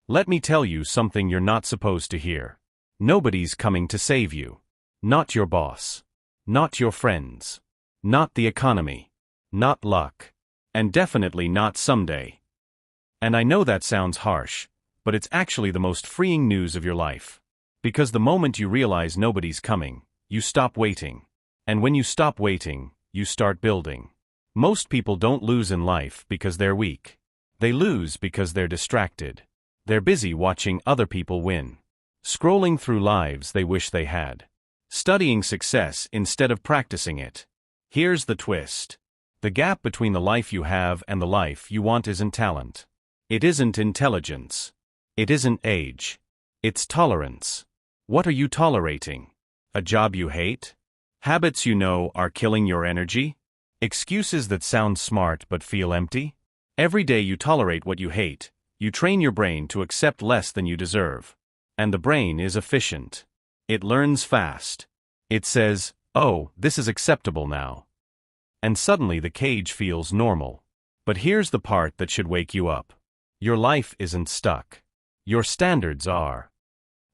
Let me tell you something you're not supposed to hear. Nobody's coming to save you. Not your boss. Not your friends. Not the economy. Not luck. And definitely not someday. And I know that sounds harsh, but it's actually the most freeing news of your life. Because the moment you realize nobody's coming, you stop waiting. And when you stop waiting, you start building. Most people don't lose in life because they're weak. They lose because they're distracted. They're busy watching other people win. Scrolling through lives they wish they had. Studying success instead of practicing it. Here's the twist. The gap between the life you have and the life you want isn't talent. It isn't intelligence. It isn't age. It's tolerance. What are you tolerating? A job you hate? Habits you know are killing your energy? Excuses that sound smart but feel empty? Every day you tolerate what you hate, you train your brain to accept less than you deserve. And the brain is efficient. It learns fast. It says, "Oh, this is acceptable now." And suddenly the cage feels normal. But here's the part that should wake you up. Your life isn't stuck. Your standards are.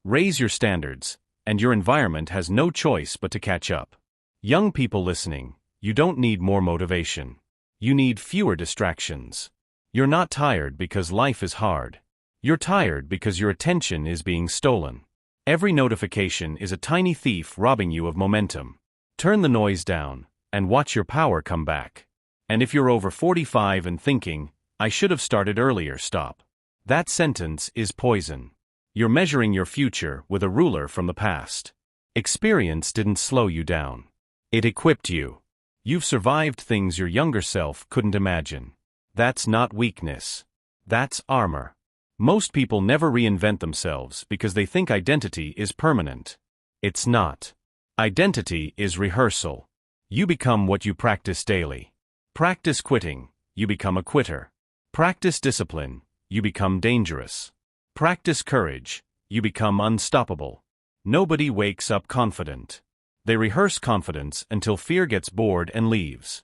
Raise your standards, and your environment has no choice but to catch up. Young people listening, you don't need more motivation. You need fewer distractions. You're not tired because life is hard. You're tired because your attention is being stolen. Every notification is a tiny thief robbing you of momentum. Turn the noise down, and watch your power come back. And if you're over 45 and thinking, "I should have started earlier," stop. That sentence is poison. You're measuring your future with a ruler from the past. Experience didn't slow you down. It equipped you. You've survived things your younger self couldn't imagine. That's not weakness. That's armor. Most people never reinvent themselves because they think identity is permanent. It's not. Identity is rehearsal. You become what you practice daily. Practice quitting, you become a quitter. Practice discipline, you become dangerous. Practice courage, you become unstoppable. Nobody wakes up confident. They rehearse confidence until fear gets bored and leaves.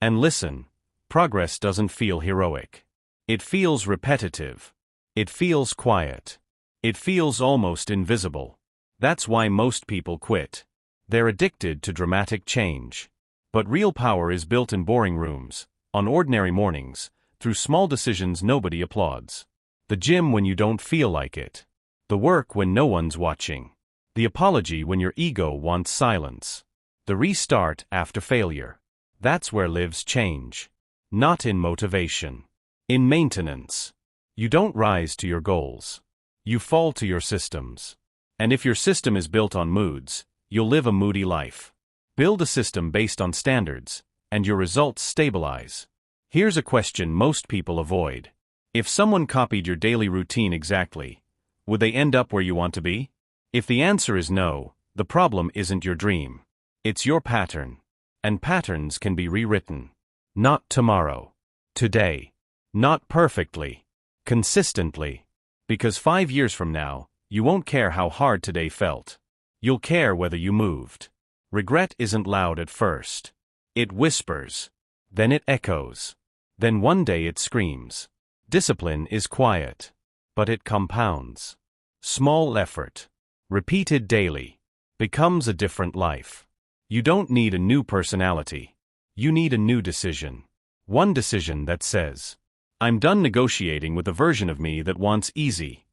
And listen, progress doesn't feel heroic. It feels repetitive. It feels quiet. It feels almost invisible. That's why most people quit. They're addicted to dramatic change. But real power is built in boring rooms, on ordinary mornings, through small decisions nobody applauds. The gym when you don't feel like it. The work when no one's watching. The apology when your ego wants silence. The restart after failure. That's where lives change. Not in motivation. In maintenance. You don't rise to your goals. You fall to your systems. And if your system is built on moods, you'll live a moody life. Build a system based on standards, and your results stabilize. Here's a question most people avoid. If someone copied your daily routine exactly, would they end up where you want to be? If the answer is no, the problem isn't your dream. It's your pattern. And patterns can be rewritten. Not tomorrow. Today. Not perfectly. Consistently. Because 5 years from now, you won't care how hard today felt. You'll care whether you moved. Regret isn't loud at first. It whispers. Then it echoes. Then one day it screams. Discipline is quiet. But it compounds. Small effort. Repeated daily. Becomes a different life. You don't need a new personality. You need a new decision. One decision that says, "I'm done negotiating with a version of me that wants easy."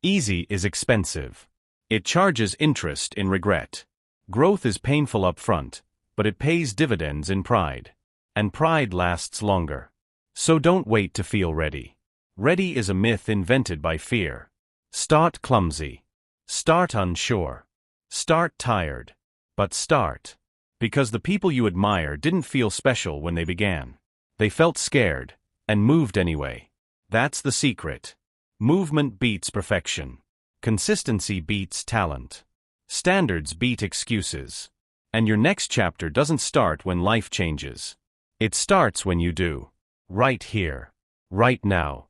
Easy is expensive. It charges interest in regret. Growth is painful up front, but it pays dividends in pride. And pride lasts longer. So don't wait to feel ready. Ready is a myth invented by fear. Start clumsy. Start unsure. Start tired. But start. Because the people you admire didn't feel special when they began. They felt scared, and moved anyway. That's the secret. Movement beats perfection. Consistency beats talent. Standards beat excuses. And your next chapter doesn't start when life changes. It starts when you do. Right here. Right now.